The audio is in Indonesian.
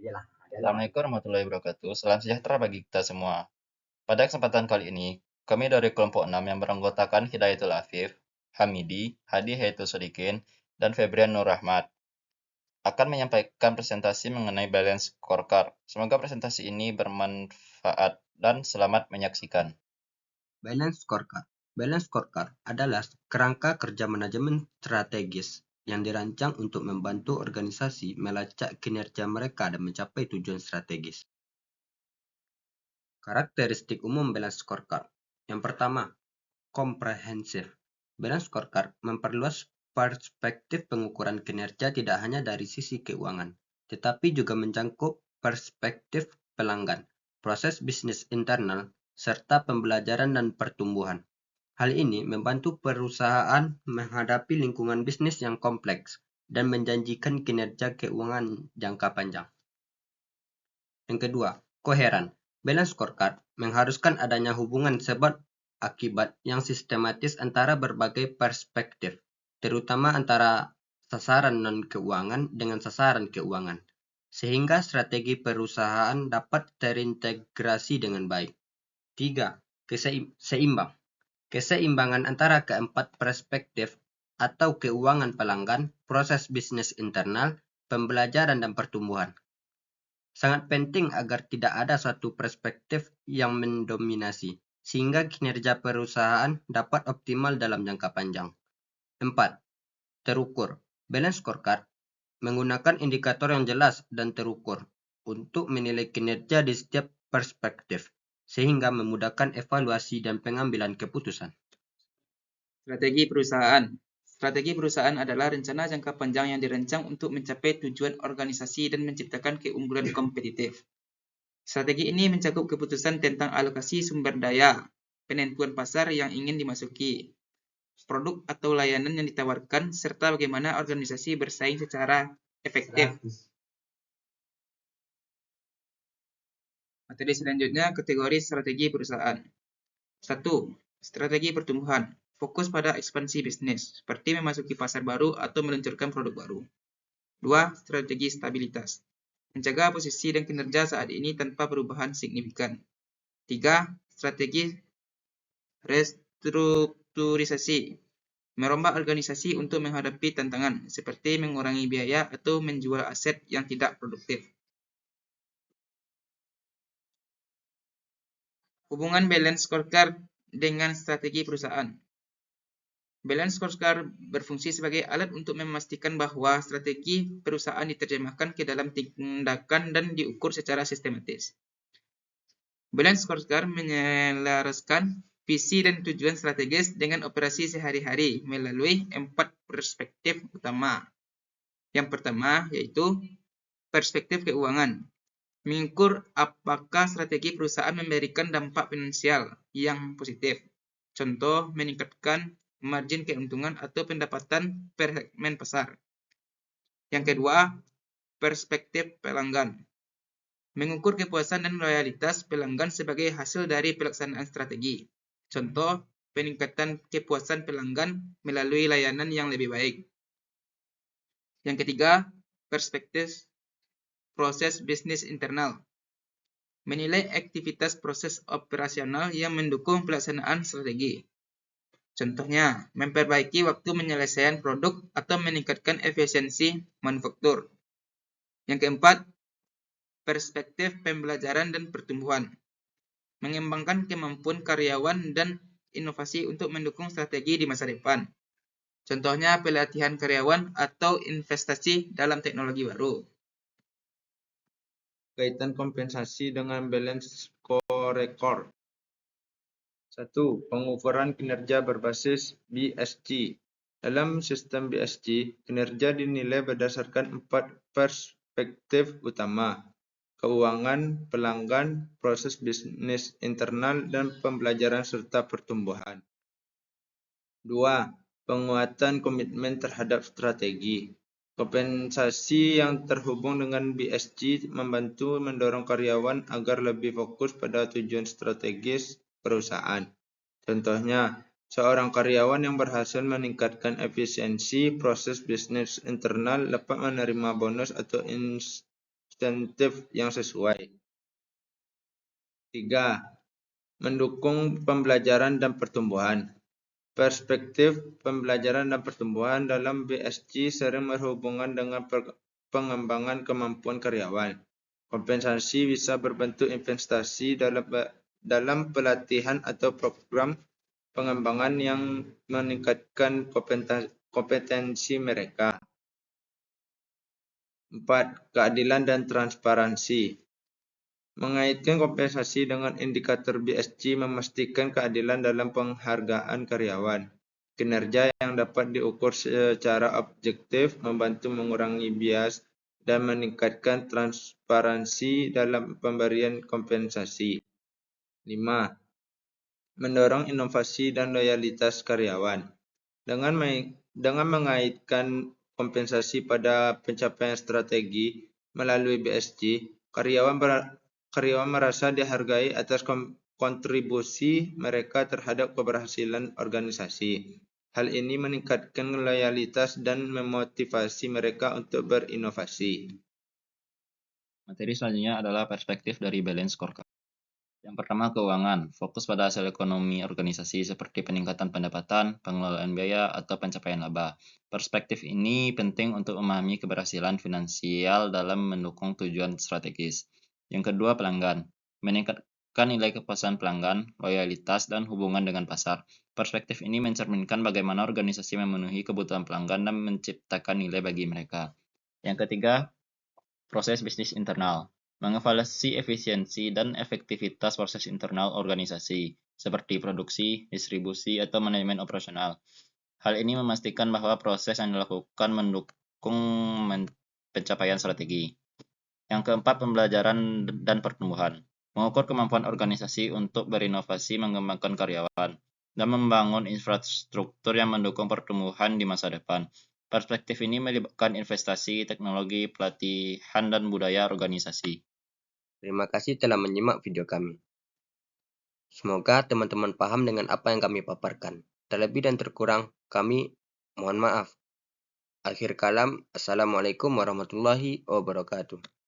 Assalamualaikum warahmatullahi wabarakatuh. Salam sejahtera bagi kita semua. Pada kesempatan kali ini, kami dari kelompok 6 yang beranggotakan Hidayatul Afif, Hamidi, Hadi Hayatul Sodikin, dan Febrian Nur Rahmat akan menyampaikan presentasi mengenai balance scorecard. Semoga presentasi ini bermanfaat dan selamat menyaksikan. Balance Scorecard. Balance Scorecard adalah kerangka kerja manajemen strategis yang dirancang untuk membantu organisasi melacak kinerja mereka dan mencapai tujuan strategis. Karakteristik umum Balance Scorecard. Yang pertama, komprehensif. Balance Scorecard memperluas perspektif pengukuran kinerja tidak hanya dari sisi keuangan, tetapi juga mencakup perspektif pelanggan, proses bisnis internal, serta pembelajaran dan pertumbuhan. Hal ini membantu perusahaan menghadapi lingkungan bisnis yang kompleks dan menjanjikan kinerja keuangan jangka panjang. Yang kedua, koheran. Balance scorecard mengharuskan adanya hubungan sebab akibat yang sistematis antara berbagai perspektif, terutama antara sasaran non-keuangan dengan sasaran keuangan, sehingga strategi perusahaan dapat terintegrasi dengan baik. 3. Seimbang. Keseimbangan antara keempat perspektif atau keuangan pelanggan, proses bisnis internal, pembelajaran dan pertumbuhan. Sangat penting agar tidak ada suatu perspektif yang mendominasi, sehingga kinerja perusahaan dapat optimal dalam jangka panjang. 4. Terukur. Balance scorecard menggunakan indikator yang jelas dan terukur untuk menilai kinerja di setiap perspektif, sehingga memudahkan evaluasi dan pengambilan keputusan. Strategi perusahaan. Strategi perusahaan adalah rencana jangka panjang yang dirancang untuk mencapai tujuan organisasi dan menciptakan keunggulan kompetitif. Strategi ini mencakup keputusan tentang alokasi sumber daya, penentuan pasar yang ingin dimasuki, produk atau layanan yang ditawarkan, serta bagaimana organisasi bersaing secara efektif. Materi selanjutnya, kategori strategi perusahaan. 1. Strategi pertumbuhan. Fokus pada ekspansi bisnis, seperti memasuki pasar baru atau meluncurkan produk baru. 2. Strategi stabilitas. Menjaga posisi dan kinerja saat ini tanpa perubahan signifikan. 3. Strategi restrukturisasi. Merombak organisasi untuk menghadapi tantangan, seperti mengurangi biaya atau menjual aset yang tidak produktif. Hubungan balance scorecard dengan strategi perusahaan. Balance scorecard berfungsi sebagai alat untuk memastikan bahwa strategi perusahaan diterjemahkan ke dalam tindakan dan diukur secara sistematis. Balance scorecard menyelaraskan visi dan tujuan strategis dengan operasi sehari-hari melalui 4 perspektif utama. Yang pertama yaitu perspektif keuangan. Mengukur apakah strategi perusahaan memberikan dampak finansial yang positif. Contoh, meningkatkan margin keuntungan atau pendapatan per segmen pasar. Yang kedua, perspektif pelanggan. Mengukur kepuasan dan loyalitas pelanggan sebagai hasil dari pelaksanaan strategi. Contoh, peningkatan kepuasan pelanggan melalui layanan yang lebih baik. Yang ketiga, perspektif proses bisnis internal. Menilai aktivitas proses operasional yang mendukung pelaksanaan strategi. Contohnya, memperbaiki waktu penyelesaian produk atau meningkatkan efisiensi manufaktur. Yang keempat, perspektif pembelajaran dan pertumbuhan. Mengembangkan kemampuan karyawan dan inovasi untuk mendukung strategi di masa depan. Contohnya, pelatihan karyawan atau investasi dalam teknologi baru. Kaitan kompensasi dengan balance scorecard. 1. Pengukuran kinerja berbasis BSG. Dalam sistem BSG, kinerja dinilai berdasarkan 4 perspektif utama: keuangan, pelanggan, proses bisnis internal, dan pembelajaran serta pertumbuhan. 2. Penguatan komitmen terhadap strategi. Kompensasi yang terhubung dengan BSG membantu mendorong karyawan agar lebih fokus pada tujuan strategis perusahaan. Contohnya, seorang karyawan yang berhasil meningkatkan efisiensi proses bisnis internal dapat menerima bonus atau insentif yang sesuai. 3. Mendukung pembelajaran dan pertumbuhan. Perspektif pembelajaran dan pertumbuhan dalam BSG sering berhubungan dengan pengembangan kemampuan karyawan. Kompensasi bisa berbentuk investasi dalam pelatihan atau program pengembangan yang meningkatkan kompetensi mereka. 4. Keadilan dan transparansi. Mengaitkan kompensasi dengan indikator BSG memastikan keadilan dalam penghargaan karyawan. Kinerja yang dapat diukur secara objektif membantu mengurangi bias dan meningkatkan transparansi dalam pemberian kompensasi. 5. Mendorong inovasi dan loyalitas karyawan. Dengan mengaitkan kompensasi pada pencapaian strategi melalui BSG, karyawan merasa dihargai atas kontribusi mereka terhadap keberhasilan organisasi. Hal ini meningkatkan loyalitas dan memotivasi mereka untuk berinovasi. Materi selanjutnya adalah perspektif dari balance scorecard. Yang pertama, keuangan. Fokus pada hasil ekonomi organisasi seperti peningkatan pendapatan, pengelolaan biaya, atau pencapaian laba. Perspektif ini penting untuk memahami keberhasilan finansial dalam mendukung tujuan strategis. Yang kedua, pelanggan. Meningkatkan nilai kepuasan pelanggan, loyalitas, dan hubungan dengan pasar. Perspektif ini mencerminkan bagaimana organisasi memenuhi kebutuhan pelanggan dan menciptakan nilai bagi mereka. Yang ketiga, proses bisnis internal. Mengevaluasi efisiensi dan efektivitas proses internal organisasi, seperti produksi, distribusi, atau manajemen operasional. Hal ini memastikan bahwa proses yang dilakukan mendukung pencapaian strategi. Yang keempat, pembelajaran dan pertumbuhan. Mengukur kemampuan organisasi untuk berinovasi, mengembangkan karyawan, dan membangun infrastruktur yang mendukung pertumbuhan di masa depan. Perspektif ini melibatkan investasi, teknologi, pelatihan, dan budaya organisasi. Terima kasih telah menyimak video kami. Semoga teman-teman paham dengan apa yang kami paparkan. Terlebih dan terkurang, kami mohon maaf. Akhir kalam, Assalamualaikum warahmatullahi wabarakatuh.